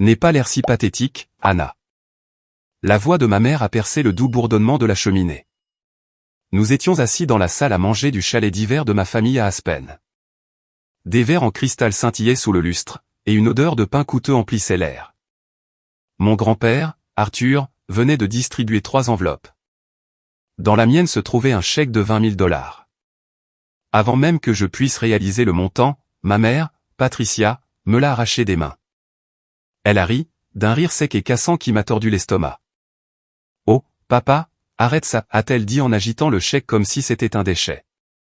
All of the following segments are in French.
N'aie pas l'air si pathétique, Anna. La voix de ma mère a percé le doux bourdonnement de la cheminée. Nous étions assis dans la salle à manger du chalet d'hiver de ma famille à Aspen. Des verres en cristal scintillaient sous le lustre, et une odeur de pain coûteux emplissait l'air. Mon grand-père, Arthur, venait de distribuer 3 enveloppes. Dans la mienne se trouvait un chèque de 20 000 $. Avant même que je puisse réaliser le montant, ma mère, Patricia, me l'a arraché des mains. Elle a ri, d'un rire sec et cassant qui m'a tordu l'estomac. « Oh, papa, arrête ça » a-t-elle dit en agitant le chèque comme si c'était un déchet.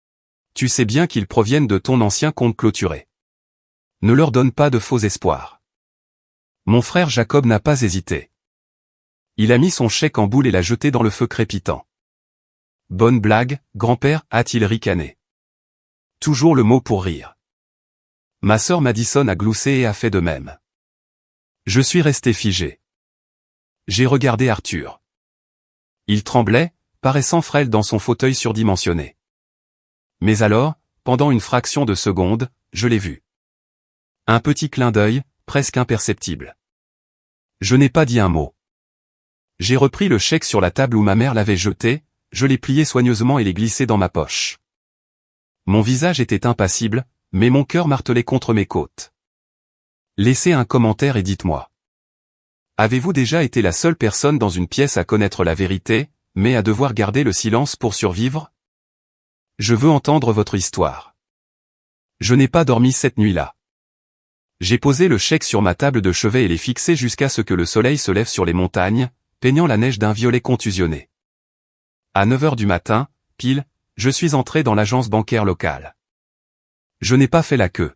« Tu sais bien qu'ils proviennent de ton ancien compte clôturé. Ne leur donne pas de faux espoirs. » Mon frère Jacob n'a pas hésité. Il a mis son chèque en boule et l'a jeté dans le feu crépitant. « Bonne blague, grand-père » a-t-il ricané. Toujours le mot pour rire. Ma sœur Madison a gloussé et a fait de même. Je suis resté figé. J'ai regardé Arthur. Il tremblait, paraissant frêle dans son fauteuil surdimensionné. Mais alors, pendant une fraction de seconde, je l'ai vu. Un petit clin d'œil, presque imperceptible. Je n'ai pas dit un mot. J'ai repris le chèque sur la table où ma mère l'avait jeté, je l'ai plié soigneusement et l'ai glissé dans ma poche. Mon visage était impassible, mais mon cœur martelait contre mes côtes. Laissez un commentaire et dites-moi. Avez-vous déjà été la seule personne dans une pièce à connaître la vérité, mais à devoir garder le silence pour survivre? Je veux entendre votre histoire. Je n'ai pas dormi cette nuit-là. J'ai posé le chèque sur ma table de chevet et l'ai fixé jusqu'à ce que le soleil se lève sur les montagnes, peignant la neige d'un violet contusionné. À 9 h du matin, pile, je suis entré dans l'agence bancaire locale. Je n'ai pas fait la queue.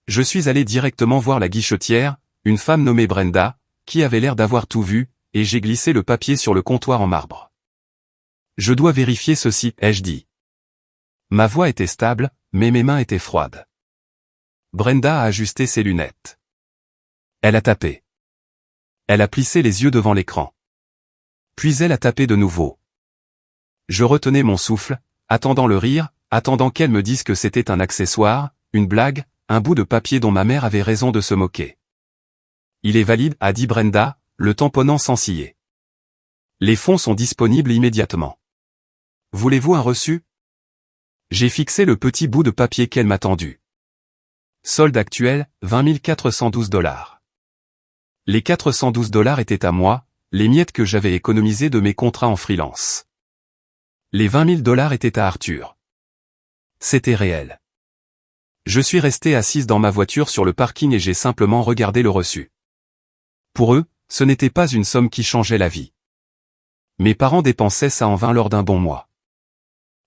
Je suis allé directement voir la guichetière, une femme nommée Brenda, qui avait l'air d'avoir tout vu, et j'ai glissé le papier sur le comptoir en marbre. Je dois vérifier ceci, ai-je dit. Ma voix était stable, mais mes mains étaient froides. Brenda a ajusté ses lunettes. Elle a tapé. Elle a plissé les yeux devant l'écran. Puis elle a tapé de nouveau. Je retenais mon souffle, attendant le rire, attendant qu'elle me dise que c'était un accessoire, une blague, un bout de papier dont ma mère avait raison de se moquer. Il est valide, a dit Brenda, le tamponnant sans ciller. Les fonds sont disponibles immédiatement. Voulez-vous un reçu? J'ai fixé le petit bout de papier qu'elle m'a tendu. Solde actuel, 20 412 $. Les 412 $ étaient à moi, les miettes que j'avais économisées de mes contrats en freelance. Les 20 000 $ étaient à Arthur. C'était réel. Je suis resté assise dans ma voiture sur le parking et j'ai simplement regardé le reçu. Pour eux, ce n'était pas une somme qui changeait la vie. Mes parents dépensaient ça en vin lors d'un bon mois.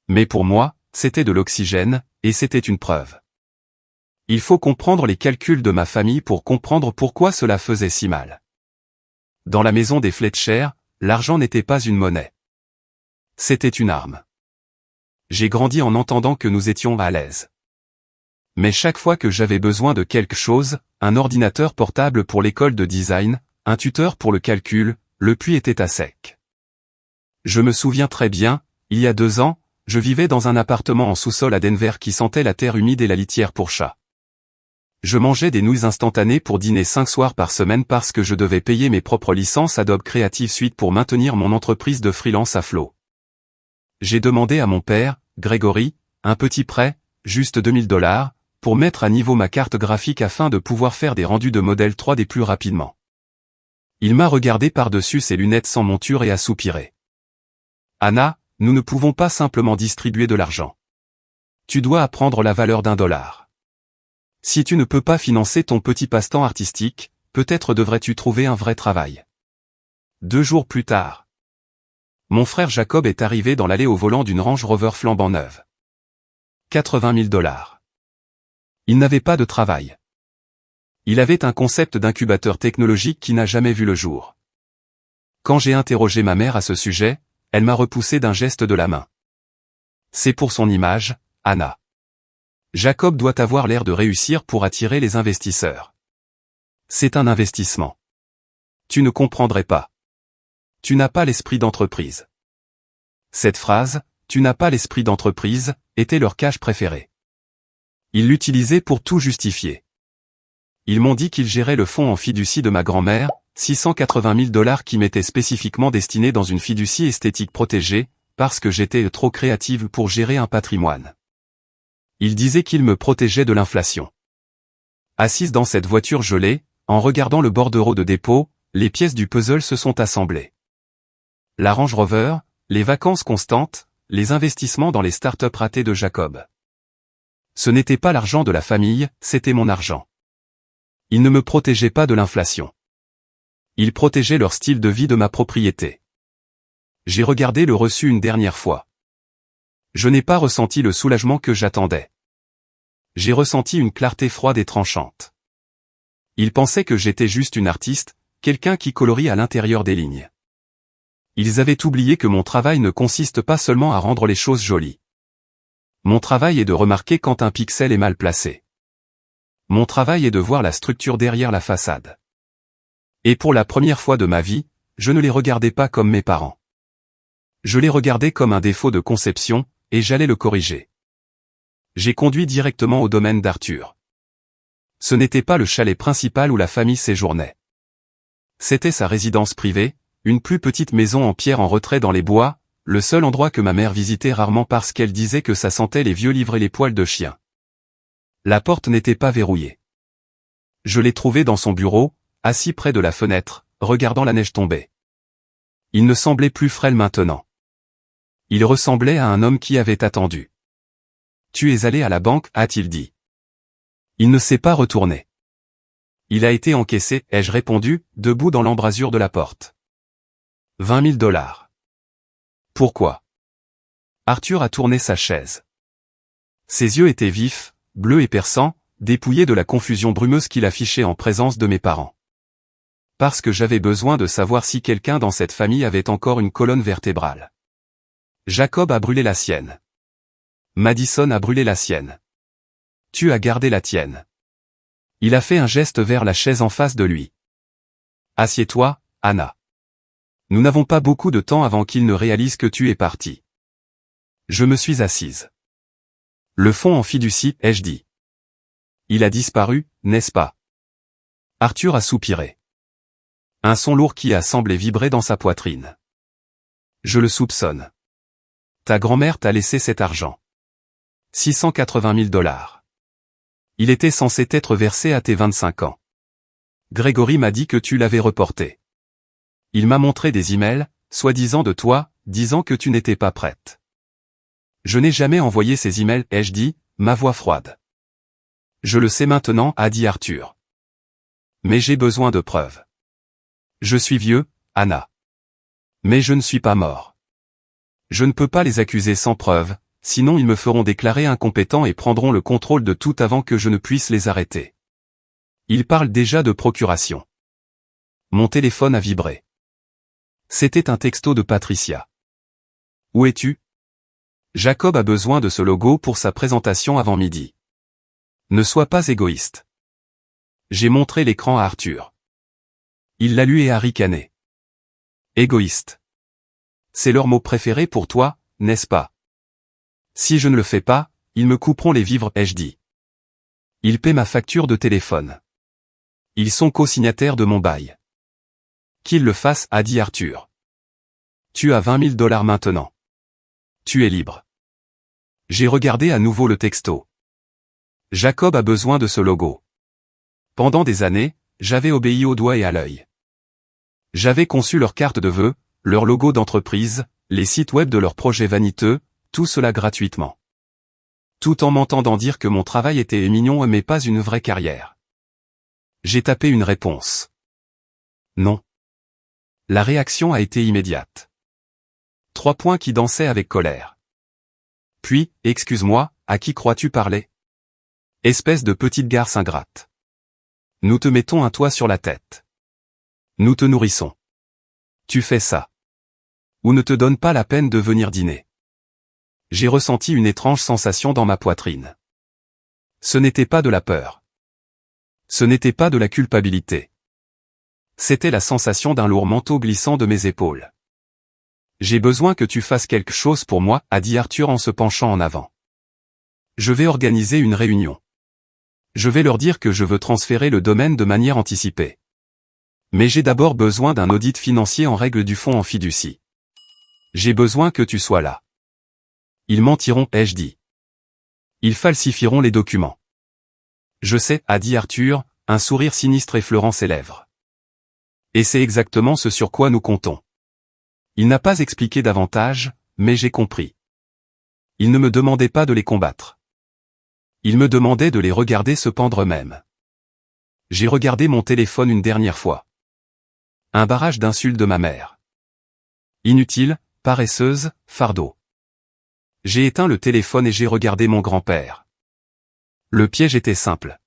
Mais pour moi, c'était de l'oxygène, et c'était une preuve. Il faut comprendre les calculs de ma famille pour comprendre pourquoi cela faisait si mal. Dans la maison des Fletcher, l'argent n'était pas une monnaie. C'était une arme. J'ai grandi en entendant que nous étions à l'aise. Mais chaque fois que j'avais besoin de quelque chose, un ordinateur portable pour l'école de design, un tuteur pour le calcul, le puits était à sec. Je me souviens très bien, il y a 2 ans, je vivais dans un appartement en sous-sol à Denver qui sentait la terre humide et la litière pour chat. Je mangeais des nouilles instantanées pour dîner 5 soirs par semaine parce que je devais payer mes propres licences Adobe Creative Suite pour maintenir mon entreprise de freelance à flot. J'ai demandé à mon père, Gregory, un petit prêt, juste 2 000 $, pour mettre à niveau ma carte graphique afin de pouvoir faire des rendus de modèles 3D plus rapidement. Il m'a regardé par-dessus ses lunettes sans monture et a soupiré. Anna, nous ne pouvons pas simplement distribuer de l'argent. Tu dois apprendre la valeur d'un $. Si tu ne peux pas financer ton petit passe-temps artistique, peut-être devrais-tu trouver un vrai travail. 2 jours plus tard. Mon frère Jacob est arrivé dans l'allée au volant d'une Range Rover flambant neuve. 80 000 $. Il n'avait pas de travail. Il avait un concept d'incubateur technologique qui n'a jamais vu le jour. Quand j'ai interrogé ma mère à ce sujet, elle m'a repoussé d'un geste de la main. C'est pour son image, Anna. Jacob doit avoir l'air de réussir pour attirer les investisseurs. C'est un investissement. Tu ne comprendrais pas. Tu n'as pas l'esprit d'entreprise. Cette phrase, tu n'as pas l'esprit d'entreprise, était leur cage préférée. Ils l'utilisaient pour tout justifier. Ils m'ont dit qu'ils géraient le fonds en fiducie de ma grand-mère, 680 000 $ qui m'étaient spécifiquement destinés dans une fiducie esthétique protégée, parce que j'étais trop créative pour gérer un patrimoine. Ils disaient qu'ils me protégeaient de l'inflation. Assise dans cette voiture gelée, en regardant le bordereau de dépôt, les pièces du puzzle se sont assemblées. La Range Rover, les vacances constantes, les investissements dans les startups ratés de Jacob. Ce n'était pas l'argent de la famille, c'était mon argent. Ils ne me protégeaient pas de l'inflation. Ils protégeaient leur style de vie de ma propriété. J'ai regardé le reçu une dernière fois. Je n'ai pas ressenti le soulagement que j'attendais. J'ai ressenti une clarté froide et tranchante. Ils pensaient que j'étais juste une artiste, quelqu'un qui colorie à l'intérieur des lignes. Ils avaient oublié que mon travail ne consiste pas seulement à rendre les choses jolies. Mon travail est de remarquer quand un pixel est mal placé. Mon travail est de voir la structure derrière la façade. Et pour la première fois de ma vie, je ne les regardais pas comme mes parents. Je les regardais comme un défaut de conception, et j'allais le corriger. J'ai conduit directement au domaine d'Arthur. Ce n'était pas le chalet principal où la famille séjournait. C'était sa résidence privée, une plus petite maison en pierre en retrait dans les bois, le seul endroit que ma mère visitait rarement parce qu'elle disait que ça sentait les vieux livres et les poils de chien. La porte n'était pas verrouillée. Je l'ai trouvé dans son bureau, assis près de la fenêtre, regardant la neige tomber. Il ne semblait plus frêle maintenant. Il ressemblait à un homme qui avait attendu. « Tu es allé à la banque » a-t-il dit. Il ne s'est pas retourné. Il a été encaissé, ai-je répondu, debout dans l'embrasure de la porte. 20 000 $. Pourquoi? Arthur a tourné sa chaise. Ses yeux étaient vifs, bleus et perçants, dépouillés de la confusion brumeuse qu'il affichait en présence de mes parents. Parce que j'avais besoin de savoir si quelqu'un dans cette famille avait encore une colonne vertébrale. Jacob a brûlé la sienne. Madison a brûlé la sienne. Tu as gardé la tienne. Il a fait un geste vers la chaise en face de lui. Assieds-toi, Anna. Nous n'avons pas beaucoup de temps avant qu'il ne réalise que tu es parti. Je me suis assise. Le fonds en fiducie, ai-je dit. Il a disparu, n'est-ce pas? Arthur a soupiré. Un son lourd qui a semblé vibrer dans sa poitrine. Je le soupçonne. Ta grand-mère t'a laissé cet argent. 680 000 $. Il était censé être versé à tes 25 ans. Grégory m'a dit que tu l'avais reporté. Il m'a montré des emails, soi-disant de toi, disant que tu n'étais pas prête. Je n'ai jamais envoyé ces emails, ai-je dit, ma voix froide. Je le sais maintenant, a dit Arthur. Mais j'ai besoin de preuves. Je suis vieux, Anna. Mais je ne suis pas mort. Je ne peux pas les accuser sans preuve, sinon ils me feront déclarer incompétents et prendront le contrôle de tout avant que je ne puisse les arrêter. Ils parlent déjà de procuration. Mon téléphone a vibré. C'était un texto de Patricia. Où es-tu? Jacob a besoin de ce logo pour sa présentation avant midi. Ne sois pas égoïste. J'ai montré l'écran à Arthur. Il l'a lu et a ricané. Égoïste. C'est leur mot préféré pour toi, n'est-ce pas? Si je ne le fais pas, ils me couperont les vivres, ai-je dit. Ils paient ma facture de téléphone. Ils sont co-signataires de mon bail. Qu'ils le fassent, a dit Arthur. Tu as 20 000 $ maintenant. Tu es libre. J'ai regardé à nouveau le texto. Jacob a besoin de ce logo. Pendant des années, j'avais obéi au doigt et à l'œil. J'avais conçu leur carte de vœux, leur logo d'entreprise, les sites web de leurs projets vaniteux, tout cela gratuitement. Tout en m'entendant dire que mon travail était mignon mais pas une vraie carrière. J'ai tapé une réponse. Non. La réaction a été immédiate. 3 points qui dansaient avec colère. Puis, excuse-moi, à qui crois-tu parler? Espèce de petite garce ingrate. Nous te mettons un toit sur la tête. Nous te nourrissons. Tu fais ça. Ou ne te donne pas la peine de venir dîner. J'ai ressenti une étrange sensation dans ma poitrine. Ce n'était pas de la peur. Ce n'était pas de la culpabilité. C'était la sensation d'un lourd manteau glissant de mes épaules. J'ai besoin que tu fasses quelque chose pour moi, a dit Arthur en se penchant en avant. Je vais organiser une réunion. Je vais leur dire que je veux transférer le domaine de manière anticipée. Mais j'ai d'abord besoin d'un audit financier en règle du fonds en fiducie. J'ai besoin que tu sois là. Ils mentiront, ai-je dit. Ils falsifieront les documents. Je sais, a dit Arthur, un sourire sinistre effleurant ses lèvres. Et c'est exactement ce sur quoi nous comptons. Il n'a pas expliqué davantage, mais j'ai compris. Il ne me demandait pas de les combattre. Il me demandait de les regarder se pendre eux-mêmes. J'ai regardé mon téléphone une dernière fois. Un barrage d'insultes de ma mère. Inutile, paresseuse, fardeau. J'ai éteint le téléphone et j'ai regardé mon grand-père. Le piège était simple.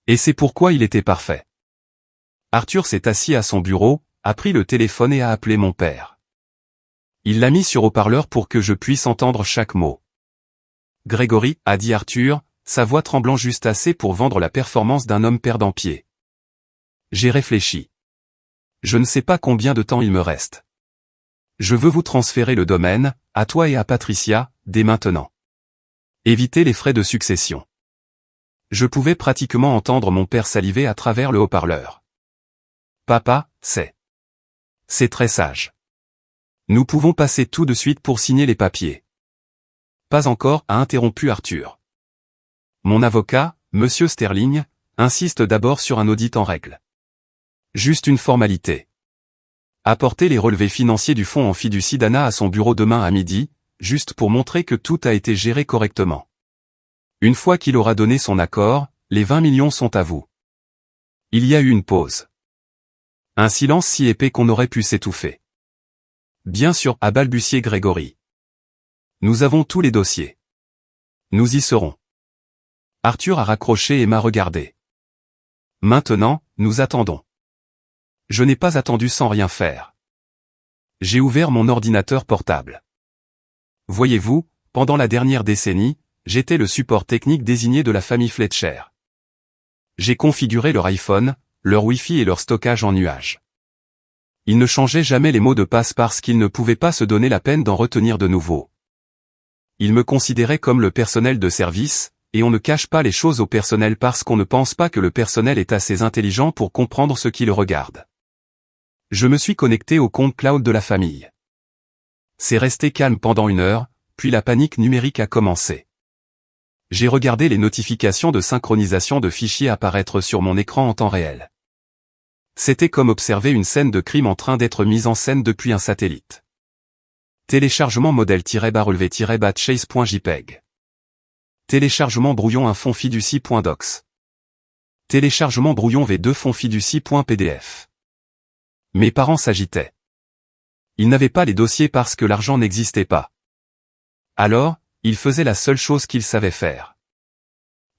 Et c'est pourquoi il était parfait. Arthur s'est assis à son bureau, a pris le téléphone et a appelé mon père. Il l'a mis sur haut-parleur pour que je puisse entendre chaque mot. Grégory, a dit Arthur, sa voix tremblant juste assez pour vendre la performance d'un homme perdant pied. J'ai réfléchi. Je ne sais pas combien de temps il me reste. Je veux vous transférer le domaine, à toi et à Patricia, dès maintenant. Évitez les frais de succession. Je pouvais pratiquement entendre mon père saliver à travers le haut-parleur. Papa, c'est très sage. Nous pouvons passer tout de suite pour signer les papiers. Pas encore, a interrompu Arthur. Mon avocat, Monsieur Sterling, insiste d'abord sur un audit en règle. Juste une formalité. Apportez les relevés financiers du fonds en fiducie d'Anna à son bureau demain à midi, juste pour montrer que tout a été géré correctement. Une fois qu'il aura donné son accord, les 20 millions sont à vous. Il y a eu une pause. Un silence si épais qu'on aurait pu s'étouffer. Bien sûr, a balbutié Grégory. Nous avons tous les dossiers. Nous y serons. Arthur a raccroché et m'a regardé. Maintenant, nous attendons. Je n'ai pas attendu sans rien faire. J'ai ouvert mon ordinateur portable. Voyez-vous, pendant la dernière décennie, j'étais le support technique désigné de la famille Fletcher. J'ai configuré leur iPhone, leur Wi-Fi et leur stockage en nuage. Ils ne changeaient jamais les mots de passe parce qu'ils ne pouvaient pas se donner la peine d'en retenir de nouveaux. Ils me considéraient comme le personnel de service, et on ne cache pas les choses au personnel parce qu'on ne pense pas que le personnel est assez intelligent pour comprendre ce qui le regarde. Je me suis connecté au compte cloud de la famille. C'est resté calme pendant 1 heure, puis la panique numérique a commencé. J'ai regardé les notifications de synchronisation de fichiers apparaître sur mon écran en temps réel. C'était comme observer une scène de crime en train d'être mise en scène depuis un satellite. Téléchargement modèle-relevé-chase.jpg. Téléchargement brouillon un fond fiducie.docs. Téléchargement brouillon V2 fond fiducie.pdf. Mes parents s'agitaient. Ils n'avaient pas les dossiers parce que l'argent n'existait pas. Alors, ils faisaient la seule chose qu'ils savaient faire.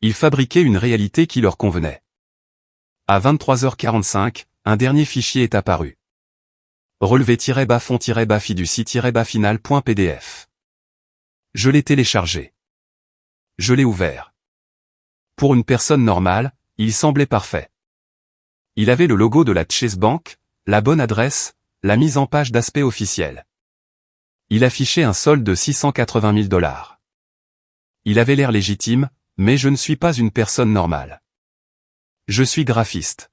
Ils fabriquaient une réalité qui leur convenait. À 23h45, un dernier fichier est apparu. Relevé-fond-fiducie-final.pdf. Je l'ai téléchargé. Je l'ai ouvert. Pour une personne normale, il semblait parfait. Il avait le logo de la Chase Bank, la bonne adresse, la mise en page d'aspect officiel. Il affichait un solde de $680 000. Il avait l'air légitime, mais je ne suis pas une personne normale. Je suis graphiste.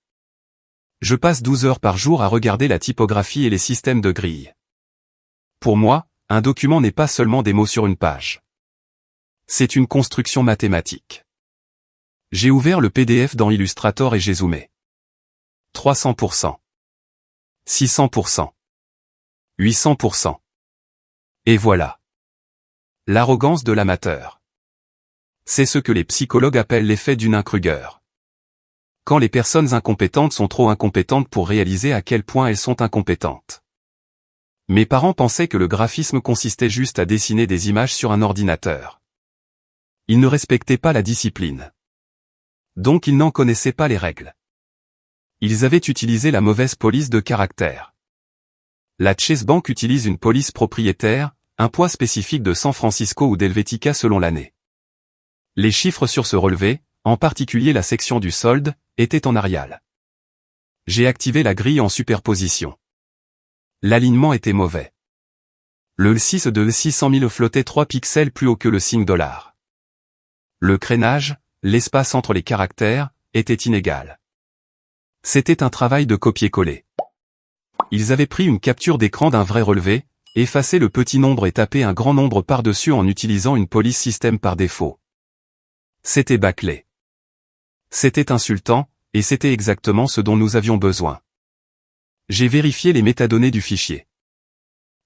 Je passe 12 heures par jour à regarder la typographie et les systèmes de grille. Pour moi, un document n'est pas seulement des mots sur une page. C'est une construction mathématique. J'ai ouvert le PDF dans Illustrator et j'ai zoomé. 300%. 600%. 800%. Et voilà. L'arrogance de l'amateur. C'est ce que les psychologues appellent l'effet Dunning-Kruger. Quand les personnes incompétentes sont trop incompétentes pour réaliser à quel point elles sont incompétentes. Mes parents pensaient que le graphisme consistait juste à dessiner des images sur un ordinateur. Ils ne respectaient pas la discipline. Donc ils n'en connaissaient pas les règles. Ils avaient utilisé la mauvaise police de caractère. La Chase Bank utilise une police propriétaire, un poids spécifique de San Francisco ou d'Helvetica selon l'année. Les chiffres sur ce relevé, en particulier la section du solde, étaient en Arial. J'ai activé la grille en superposition. L'alignement était mauvais. Le 6 de 600 000 flottait 3 pixels plus haut que le signe $. Le crénage, l'espace entre les caractères, était inégal. C'était un travail de copier-coller. Ils avaient pris une capture d'écran d'un vrai relevé, effacé le petit nombre et tapé un grand nombre par-dessus en utilisant une police système par défaut. C'était bâclé. C'était insultant, et c'était exactement ce dont nous avions besoin. J'ai vérifié les métadonnées du fichier.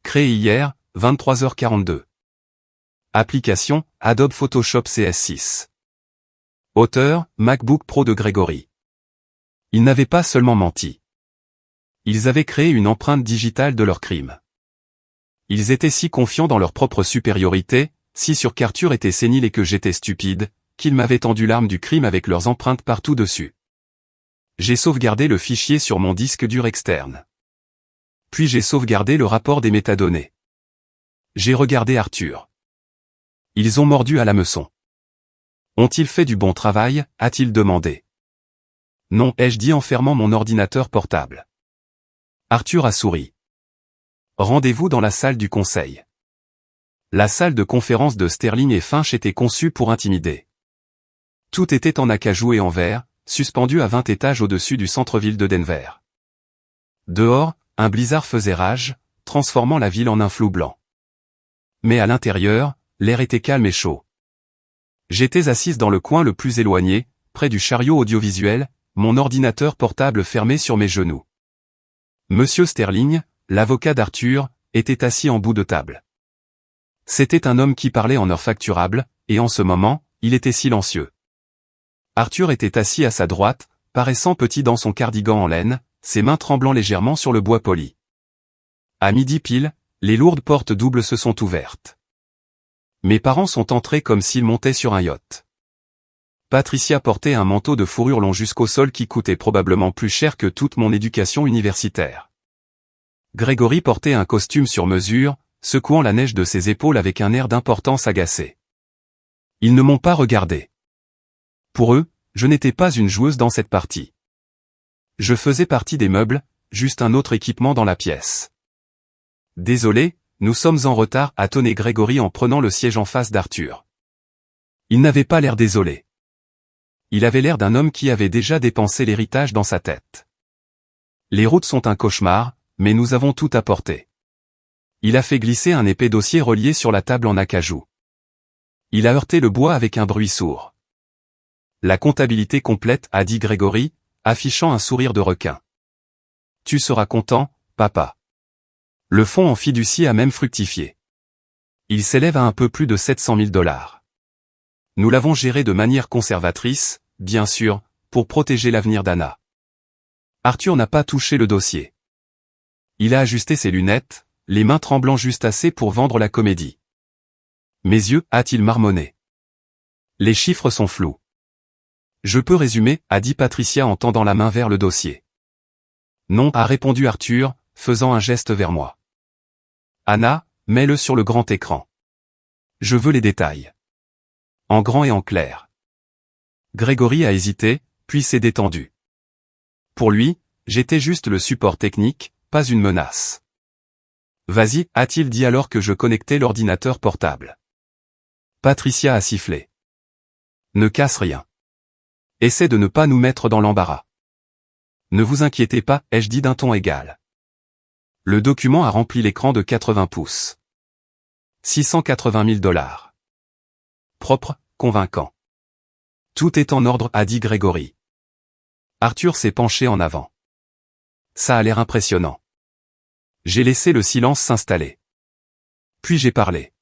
Créé hier, 23h42. Application, Adobe Photoshop CS6. Auteur, MacBook Pro de Grégory. Ils n'avaient pas seulement menti. Ils avaient créé une empreinte digitale de leur crime. Ils étaient si confiants dans leur propre supériorité, si sûr qu'Arthur était sénile et que j'étais stupide, qu'ils m'avaient tendu l'arme du crime avec leurs empreintes partout dessus. J'ai sauvegardé le fichier sur mon disque dur externe. Puis j'ai sauvegardé le rapport des métadonnées. J'ai regardé Arthur. Ils ont mordu à l'hameçon. Ont-ils fait du bon travail, a-t-il demandé. Non, ai-je dit en fermant mon ordinateur portable. Arthur a souri. Rendez-vous dans la salle du conseil. La salle de conférence de Sterling et Finch était conçue pour intimider. Tout était en acajou et en verre, suspendu à 20 étages au-dessus du centre-ville de Denver. Dehors, un blizzard faisait rage, transformant la ville en un flou blanc. Mais à l'intérieur, l'air était calme et chaud. J'étais assise dans le coin le plus éloigné, près du chariot audiovisuel, mon ordinateur portable fermé sur mes genoux. Monsieur Sterling, l'avocat d'Arthur, était assis en bout de table. C'était un homme qui parlait en heures facturables, et en ce moment, il était silencieux. Arthur était assis à sa droite, paraissant petit dans son cardigan en laine, ses mains tremblant légèrement sur le bois poli. À midi pile, les lourdes portes doubles se sont ouvertes. Mes parents sont entrés comme s'ils montaient sur un yacht. Patricia portait un manteau de fourrure long jusqu'au sol qui coûtait probablement plus cher que toute mon éducation universitaire. Grégory portait un costume sur mesure, secouant la neige de ses épaules avec un air d'importance agacée. Ils ne m'ont pas regardé. Pour eux, je n'étais pas une joueuse dans cette partie. Je faisais partie des meubles, juste un autre équipement dans la pièce. Désolé, nous sommes en retard, a tonné Grégory en prenant le siège en face d'Arthur. Il n'avait pas l'air désolé. Il avait l'air d'un homme qui avait déjà dépensé l'héritage dans sa tête. Les routes sont un cauchemar, mais nous avons tout apporté. Il a fait glisser un épais dossier relié sur la table en acajou. Il a heurté le bois avec un bruit sourd. La comptabilité complète, a dit Grégory, affichant un sourire de requin. Tu seras content, papa. Le fonds en fiducie a même fructifié. Il s'élève à un peu plus de 700 000 $. Nous l'avons géré de manière conservatrice, bien sûr, pour protéger l'avenir d'Anna. Arthur n'a pas touché le dossier. Il a ajusté ses lunettes, les mains tremblant juste assez pour vendre la comédie. Mes yeux, a-t-il marmonné. Les chiffres sont flous. Je peux résumer, a dit Patricia en tendant la main vers le dossier. Non, a répondu Arthur, faisant un geste vers moi. Anna, mets-le sur le grand écran. Je veux les détails. En grand et en clair. Grégory a hésité, puis s'est détendu. Pour lui, j'étais juste le support technique, pas une menace. Vas-y, a-t-il dit alors que je connectais l'ordinateur portable. Patricia a sifflé. Ne casse rien. Essaie de ne pas nous mettre dans l'embarras. Ne vous inquiétez pas, ai-je dit d'un ton égal. Le document a rempli l'écran de 80 pouces. 680 000 $. Propre, convaincant. Tout est en ordre, a dit Grégory. Arthur s'est penché en avant. Ça a l'air impressionnant. J'ai laissé le silence s'installer. Puis j'ai parlé.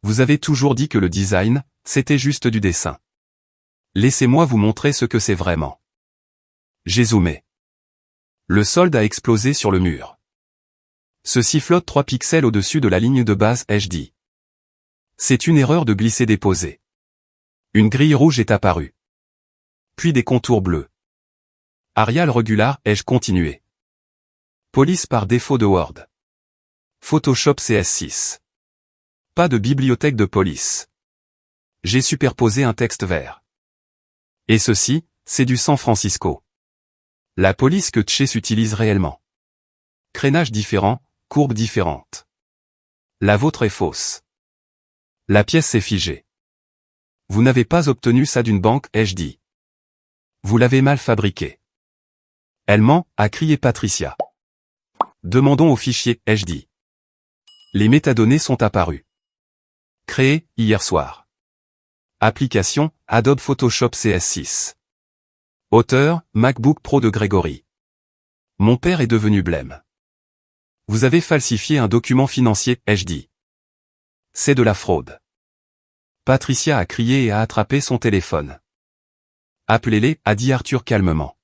Vous avez toujours dit que le design, c'était juste du dessin. Laissez-moi vous montrer ce que c'est vraiment. J'ai zoomé. Le solde a explosé sur le mur. Ceci flotte 3 pixels au-dessus de la ligne de base, ai-je dit. C'est une erreur de glisser-déposer. Une grille rouge est apparue. Puis des contours bleus. Arial Regular, ai-je continué. Police par défaut de Word. Photoshop CS6. Pas de bibliothèque de police. J'ai superposé un texte vert. Et ceci, c'est du San Francisco. La police que Chase utilise réellement. Crénage différent, courbe différente. La vôtre est fausse. La pièce s'est figée. Vous n'avez pas obtenu ça d'une banque, ai-je dit. Vous l'avez mal fabriqué. Elle ment, a crié Patricia. Demandons au fichier, ai-je dit. Les métadonnées sont apparues. Créé, hier soir. Application, Adobe Photoshop CS6. Auteur, MacBook Pro de Grégory. Mon père est devenu blême. Vous avez falsifié un document financier, ai-je dit. C'est de la fraude. Patricia a crié et a attrapé son téléphone. Appelez-les, a dit Arthur calmement.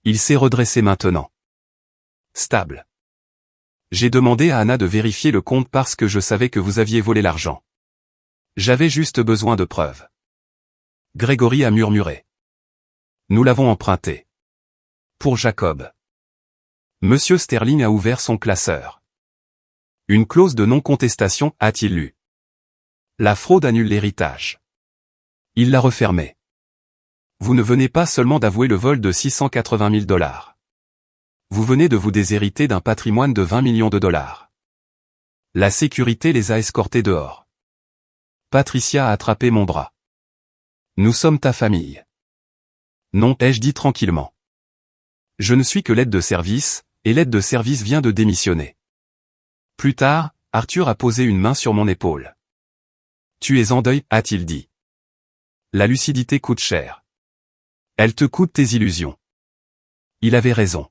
Il s'est redressé maintenant. Stable. J'ai demandé à Anna de vérifier le compte parce que je savais que vous aviez volé l'argent. J'avais juste besoin de preuves. Grégory a murmuré. Nous l'avons emprunté. Pour Jacob. Monsieur Sterling a ouvert son classeur. Une clause de non-contestation, a-t-il lu. La fraude annule l'héritage. Il l'a refermé. Vous ne venez pas seulement d'avouer le vol de 680 000 $. Vous venez de vous déshériter d'un patrimoine de 20 millions de $. La sécurité les a escortés dehors. Patricia a attrapé mon bras. Nous sommes ta famille. Non, ai-je dit tranquillement. Je ne suis que l'aide de service, et l'aide de service vient de démissionner. Plus tard, Arthur a posé une main sur mon épaule. Tu es en deuil, a-t-il dit. La lucidité coûte cher. Elle te coûte tes illusions. Il avait raison.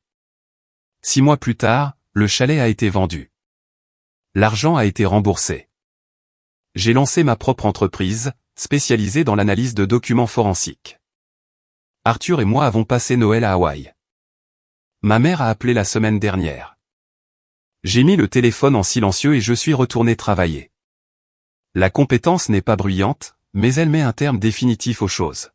6 mois plus tard, le chalet a été vendu. L'argent a été remboursé. J'ai lancé ma propre entreprise, spécialisée dans l'analyse de documents forensiques. Arthur et moi avons passé Noël à Hawaï. Ma mère a appelé la semaine dernière. J'ai mis le téléphone en silencieux et je suis retourné travailler. La compétence n'est pas bruyante, mais elle met un terme définitif aux choses.